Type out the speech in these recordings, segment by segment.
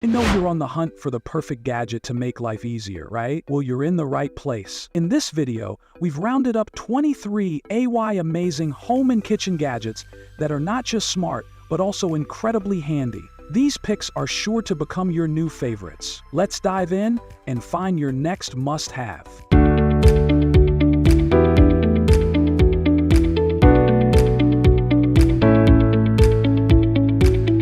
I know you're on the hunt for the perfect gadget to make life easier, right? Well, you're in the right place. In this video, we've rounded up 23 amazing home and kitchen gadgets that are not just smart, but also incredibly handy. These picks are sure to become your new favorites. Let's dive in and find your next must-have.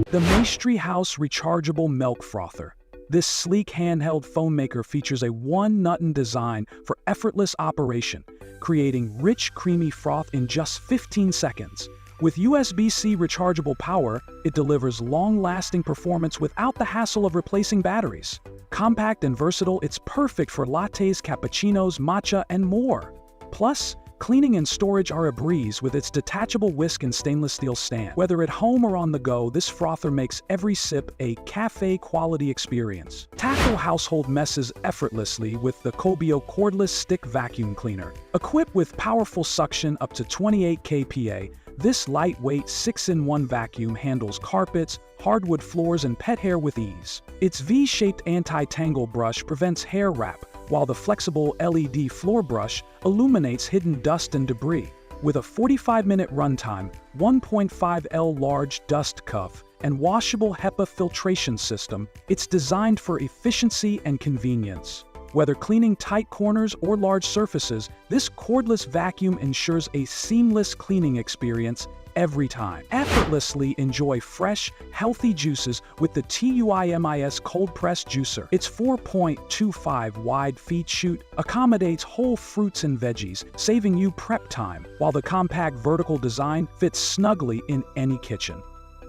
The Maestri House Rechargeable Milk Frother. This sleek handheld foam maker features a one-button design for effortless operation, creating rich, creamy froth in just 15 seconds. With USB-C rechargeable power, it delivers long-lasting performance without the hassle of replacing batteries. Compact and versatile, it's perfect for lattes, cappuccinos, matcha, and more. Plus, cleaning and storage are a breeze with its detachable whisk and stainless steel stand. Whether at home or on the go, this frother makes every sip a cafe-quality experience. Tackle household messes effortlessly with the Cobio cordless stick vacuum cleaner. Equipped with powerful suction up to 28 kPa, this lightweight 6-in-1 vacuum handles carpets, hardwood floors, and pet hair with ease. Its V-shaped anti-tangle brush prevents hair wrap, while the flexible LED floor brush illuminates hidden dust and debris. With a 45-minute runtime, 1.5L large dust cuff, and washable HEPA filtration system, it's designed for efficiency and convenience. Whether cleaning tight corners or large surfaces, this cordless vacuum ensures a seamless cleaning experience every time. Effortlessly enjoy fresh, healthy juices with the TUIMIS cold press juicer. Its 4.25 wide feet chute accommodates whole fruits and veggies, saving you prep time, while the compact vertical design fits snugly in any kitchen.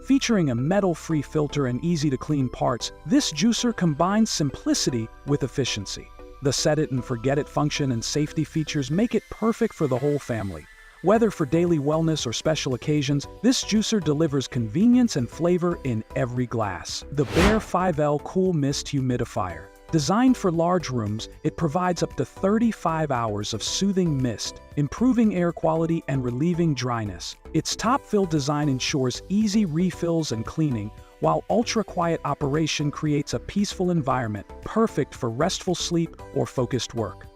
Featuring a metal-free filter and easy-to-clean parts, this juicer combines simplicity with efficiency. The set-it-and-forget-it function and safety features make it perfect for the whole family. Whether for daily wellness or special occasions, this juicer delivers convenience and flavor in every glass. The Bear 5L Cool Mist Humidifier. Designed for large rooms, it provides up to 35 hours of soothing mist, improving air quality and relieving dryness. Its top-fill design ensures easy refills and cleaning, while ultra-quiet operation creates a peaceful environment, perfect for restful sleep or focused work.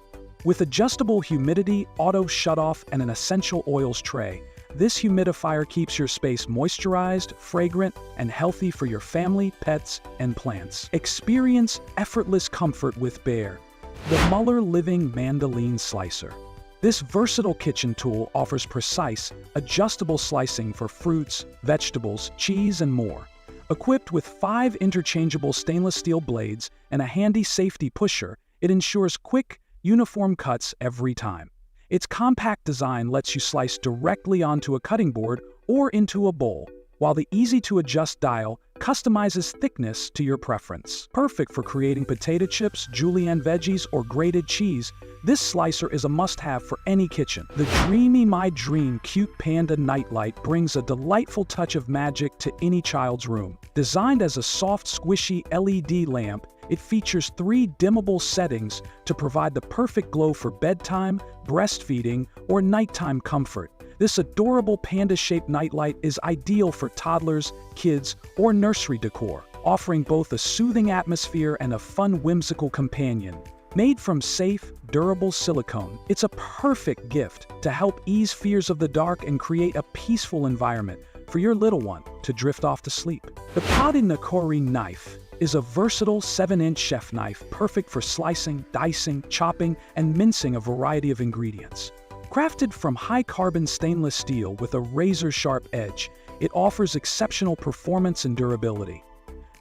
With adjustable humidity, auto shutoff, and an essential oils tray, this humidifier keeps your space moisturized, fragrant, and healthy for your family, pets, and plants. Experience effortless comfort with Bear, the Muller Living Mandolin Slicer. This versatile kitchen tool offers precise, adjustable slicing for fruits, vegetables, cheese, and more. Equipped with 5 interchangeable stainless steel blades and a handy safety pusher, it ensures quick, uniform cuts every time. Its compact design lets you slice directly onto a cutting board or into a bowl, while the easy-to-adjust dial customizes thickness to your preference. Perfect for creating potato chips, julienne veggies, or grated cheese, this slicer is a must-have for any kitchen. The Dreamy My Dream Cute Panda Nightlight brings a delightful touch of magic to any child's room. Designed as a soft, squishy LED lamp, it features 3 dimmable settings to provide the perfect glow for bedtime, breastfeeding, or nighttime comfort. This adorable panda-shaped nightlight is ideal for toddlers, kids, or nursery decor, offering both a soothing atmosphere and a fun, whimsical companion. Made from safe, durable silicone, it's a perfect gift to help ease fears of the dark and create a peaceful environment for your little one to drift off to sleep. The Padi Nakori knife is a versatile 7-inch chef knife perfect for slicing, dicing, chopping, and mincing a variety of ingredients. Crafted from high-carbon stainless steel with a razor-sharp edge, it offers exceptional performance and durability.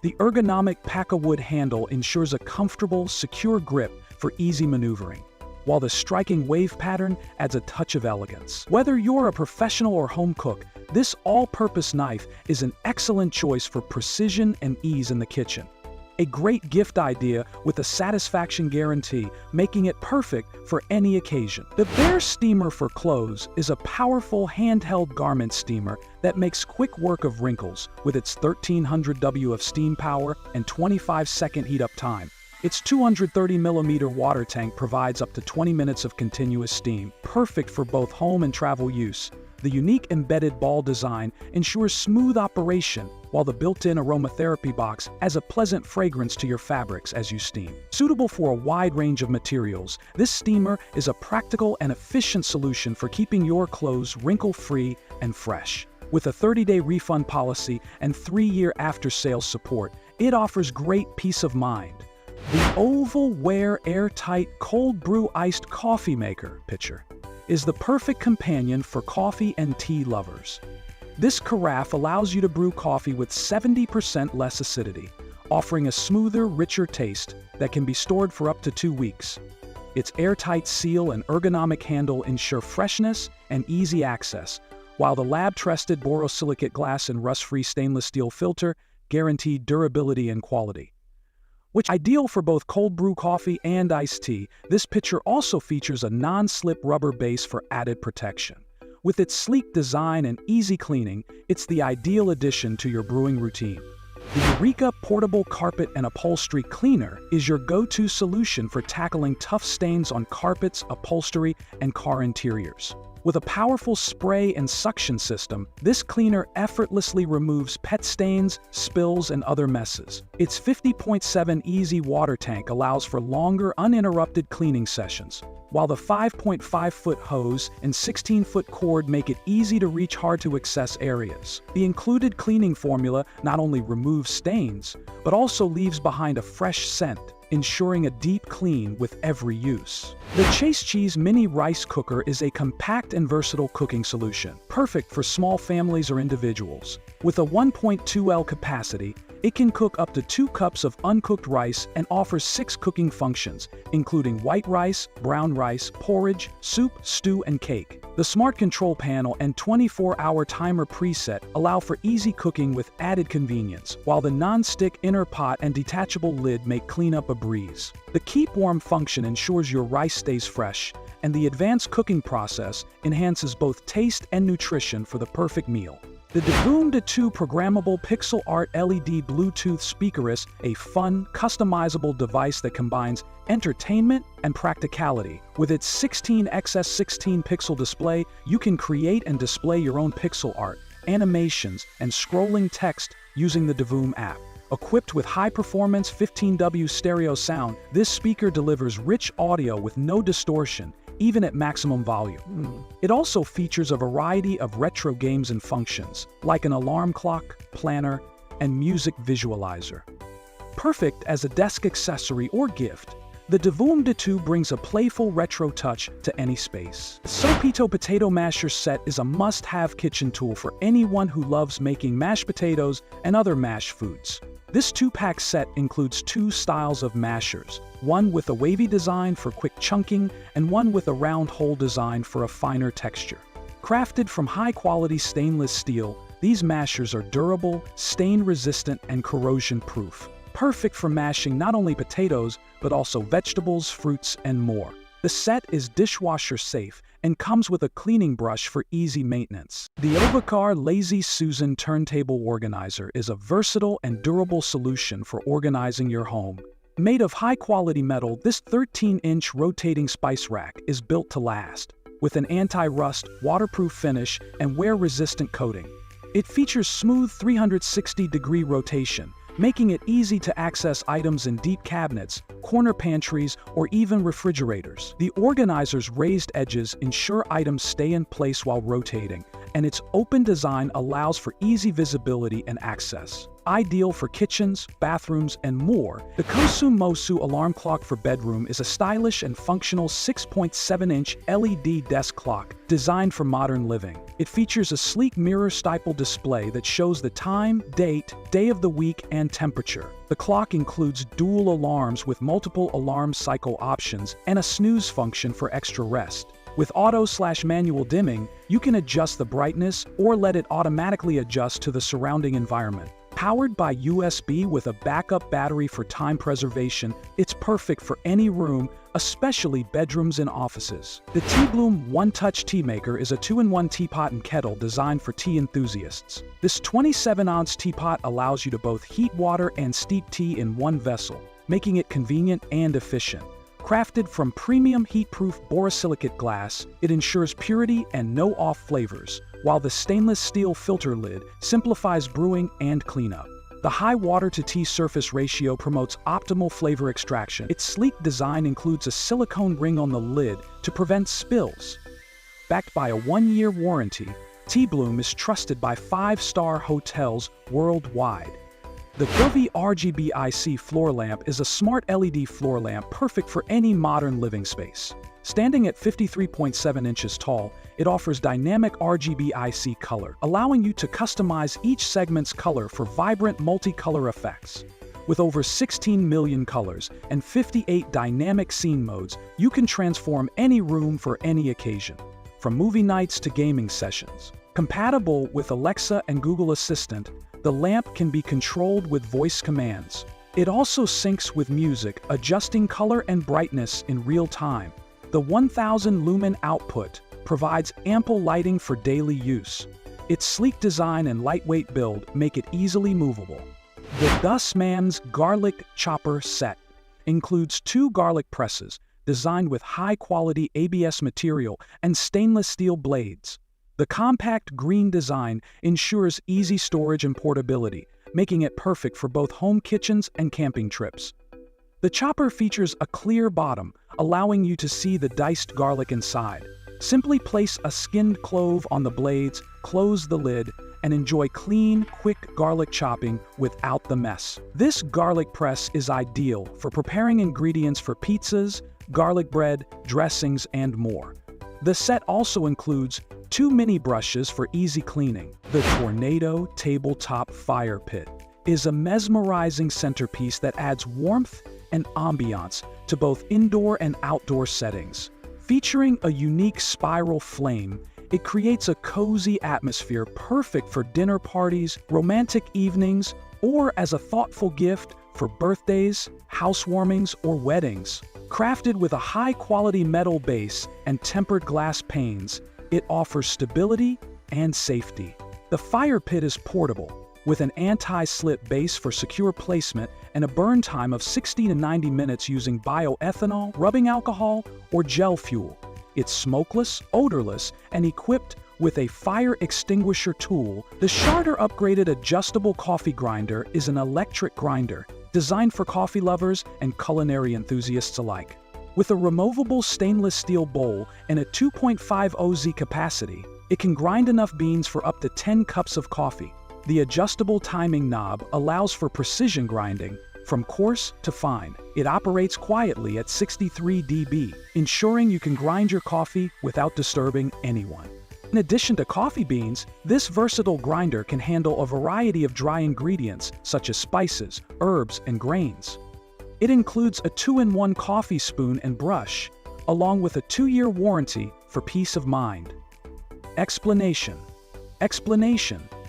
The ergonomic Paca-wood handle ensures a comfortable, secure grip for easy maneuvering, while the striking wave pattern adds a touch of elegance. Whether you're a professional or home cook, this all-purpose knife is an excellent choice for precision and ease in the kitchen. A great gift idea with a satisfaction guarantee, making it perfect for any occasion. The Bear Steamer for Clothes is a powerful handheld garment steamer that makes quick work of wrinkles with its 1300 W of steam power and 25-second heat-up time. Its 230mm water tank provides up to 20 minutes of continuous steam, perfect for both home and travel use. The unique embedded ball design ensures smooth operation, while the built-in aromatherapy box adds a pleasant fragrance to your fabrics as you steam. Suitable for a wide range of materials, this steamer is a practical and efficient solution for keeping your clothes wrinkle-free and fresh. With a 30-day refund policy and 3-year after-sales support, it offers great peace of mind. The Oval Wear Airtight Cold Brew Iced Coffee Maker pitcher is the perfect companion for coffee and tea lovers. This carafe allows you to brew coffee with 70% less acidity, offering a smoother, richer taste that can be stored for up to 2 weeks. Its airtight seal and ergonomic handle ensure freshness and easy access, while the lab-tested borosilicate glass and rust-free stainless steel filter guarantee durability and quality. Which is ideal for both cold brew coffee and iced tea, this pitcher also features a non-slip rubber base for added protection. With its sleek design and easy cleaning, it's the ideal addition to your brewing routine. The Eureka Portable Carpet and Upholstery Cleaner is your go-to solution for tackling tough stains on carpets, upholstery, and car interiors. With a powerful spray and suction system, this cleaner effortlessly removes pet stains, spills, and other messes. Its 50.7 easy water tank allows for longer, uninterrupted cleaning sessions, while the 5.5-foot hose and 16-foot cord make it easy to reach hard-to-access areas. The included cleaning formula not only removes stains, but also leaves behind a fresh scent, ensuring a deep clean with every use. The Chase Cheese Mini Rice Cooker is a compact and versatile cooking solution, perfect for small families or individuals. With a 1.2L capacity, it can cook up to 2 cups of uncooked rice and offers 6 cooking functions, including white rice, brown rice, porridge, soup, stew, and cake. The smart control panel and 24-hour timer preset allow for easy cooking with added convenience, while the non-stick inner pot and detachable lid make cleanup a breeze. The Keep Warm function ensures your rice stays fresh, and the advanced cooking process enhances both taste and nutrition for the perfect meal. The Devoom D2 Programmable Pixel Art LED Bluetooth Speaker is a fun, customizable device that combines entertainment and practicality. With its 16x16 pixel display, you can create and display your own pixel art, animations, and scrolling text using the Devoom app. Equipped with high-performance 15W stereo sound, this speaker delivers rich audio with no distortion, even at maximum volume. It also features a variety of retro games and functions, like an alarm clock, planner, and music visualizer. Perfect as a desk accessory or gift, the Devoom D2 brings a playful retro touch to any space. The Sopito Potato Masher set is a must-have kitchen tool for anyone who loves making mashed potatoes and other mashed foods. This 2-pack set includes 2 styles of mashers, one with a wavy design for quick chunking and one with a round hole design for a finer texture. Crafted from high-quality stainless steel, these mashers are durable, stain-resistant, and corrosion-proof, perfect for mashing not only potatoes, but also vegetables, fruits, and more. The set is dishwasher safe and comes with a cleaning brush for easy maintenance. The Ovacar Lazy Susan Turntable Organizer is a versatile and durable solution for organizing your home. Made of high-quality metal, this 13-inch rotating spice rack is built to last, with an anti-rust, waterproof finish, and wear-resistant coating. It features smooth 360-degree rotation, making it easy to access items in deep cabinets, corner pantries, or even refrigerators. The organizer's raised edges ensure items stay in place while rotating, and its open design allows for easy visibility and access. Ideal for kitchens, bathrooms, and more, the Kosu Mosu alarm clock for bedroom is a stylish and functional 6.7-inch LED desk clock designed for modern living. It features a sleek mirror style display that shows the time, date, day of the week, and temperature. The clock includes dual alarms with multiple alarm cycle options and a snooze function for extra rest. With auto/manual dimming, you can adjust the brightness or let it automatically adjust to the surrounding environment. Powered by USB with a backup battery for time preservation, it's perfect for any room, especially bedrooms and offices. The Tea Bloom One-Touch Tea Maker is a 2-in-1 teapot and kettle designed for tea enthusiasts. This 27-ounce teapot allows you to both heat water and steep tea in one vessel, making it convenient and efficient. Crafted from premium heat-proof borosilicate glass, it ensures purity and no off flavors, while the stainless steel filter lid simplifies brewing and cleanup. The high water-to-tea surface ratio promotes optimal flavor extraction. Its sleek design includes a silicone ring on the lid to prevent spills. Backed by a 1-year warranty, Tea Bloom is trusted by 5-star hotels worldwide. The Govee RGB IC floor lamp is a smart LED floor lamp perfect for any modern living space. Standing at 53.7 inches tall, it offers dynamic RGB IC color, allowing you to customize each segment's color for vibrant multicolor effects. With over 16 million colors and 58 dynamic scene modes, you can transform any room for any occasion, from movie nights to gaming sessions. Compatible with Alexa and Google Assistant, the lamp can be controlled with voice commands. It also syncs with music, adjusting color and brightness in real time. The 1000 lumen output provides ample lighting for daily use. Its sleek design and lightweight build make it easily movable. The Dustman's Garlic Chopper Set includes 2 garlic presses designed with high-quality ABS material and stainless steel blades. The compact green design ensures easy storage and portability, making it perfect for both home kitchens and camping trips. The chopper features a clear bottom, allowing you to see the diced garlic inside. Simply place a skinned clove on the blades, close the lid, and enjoy clean, quick garlic chopping without the mess. This garlic press is ideal for preparing ingredients for pizzas, garlic bread, dressings, and more. The set also includes 2 mini brushes for easy cleaning. The Tornado Tabletop Fire Pit is a mesmerizing centerpiece that adds warmth and ambiance to both indoor and outdoor settings. Featuring a unique spiral flame, it creates a cozy atmosphere perfect for dinner parties, romantic evenings, or as a thoughtful gift for birthdays, housewarmings, or weddings. Crafted with a high-quality metal base and tempered glass panes, it offers stability and safety. The fire pit is portable, with an anti-slip base for secure placement and a burn time of 60 to 90 minutes using bioethanol, rubbing alcohol, or gel fuel. It's smokeless, odorless, and equipped with a fire extinguisher tool. The Charter upgraded adjustable coffee grinder is an electric grinder designed for coffee lovers and culinary enthusiasts alike. With a removable stainless steel bowl and a 2.5 oz capacity, it can grind enough beans for up to 10 cups of coffee. The adjustable timing knob allows for precision grinding, from coarse to fine. It operates quietly at 63 dB, ensuring you can grind your coffee without disturbing anyone. In addition to coffee beans, this versatile grinder can handle a variety of dry ingredients such as spices, herbs, and grains. It includes a 2-in-1 coffee spoon and brush, along with a 2-year warranty for peace of mind. Explanation.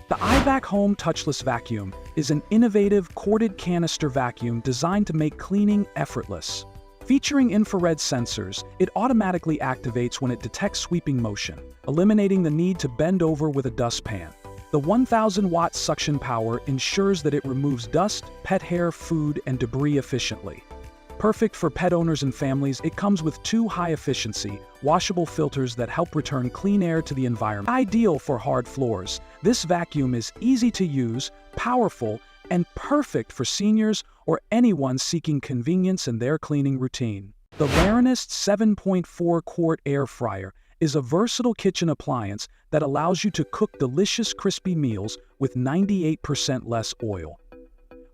The iVac Home Touchless Vacuum is an innovative corded canister vacuum designed to make cleaning effortless. Featuring infrared sensors, it automatically activates when it detects sweeping motion, eliminating the need to bend over with a dustpan. The 1000-watt suction power ensures that it removes dust, pet hair, food, and debris efficiently. Perfect for pet owners and families, it comes with 2 high-efficiency, washable filters that help return clean air to the environment. Ideal for hard floors, this vacuum is easy to use, powerful, and perfect for seniors or anyone seeking convenience in their cleaning routine. The Larinist 7.4-quart air fryer is a versatile kitchen appliance that allows you to cook delicious crispy meals with 98% less oil.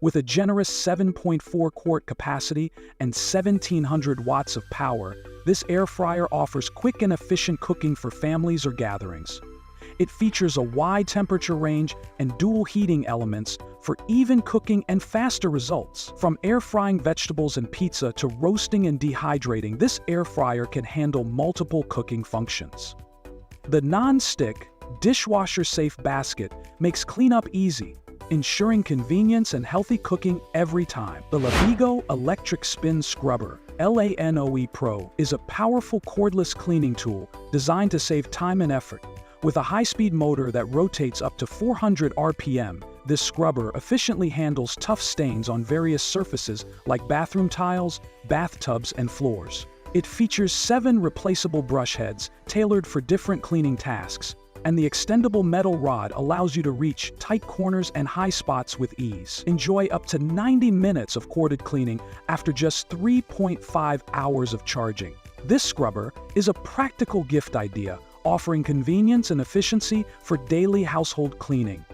With a generous 7.4-quart capacity and 1700 watts of power, this air fryer offers quick and efficient cooking for families or gatherings. It features a wide temperature range and dual heating elements for even cooking and faster results. From air frying vegetables and pizza to roasting and dehydrating, this air fryer can handle multiple cooking functions. The non-stick, dishwasher-safe basket makes cleanup easy, ensuring convenience and healthy cooking every time. The Lavigo Electric Spin Scrubber, LANOE Pro, is a powerful cordless cleaning tool designed to save time and effort. With a high-speed motor that rotates up to 400 RPM, this scrubber efficiently handles tough stains on various surfaces like bathroom tiles, bathtubs, and floors. It features 7 replaceable brush heads tailored for different cleaning tasks, And the extendable metal rod allows you to reach tight corners and high spots with ease. Enjoy up to 90 minutes of corded cleaning after just 3.5 hours of charging. This scrubber is a practical gift idea, offering convenience and efficiency for daily household cleaning.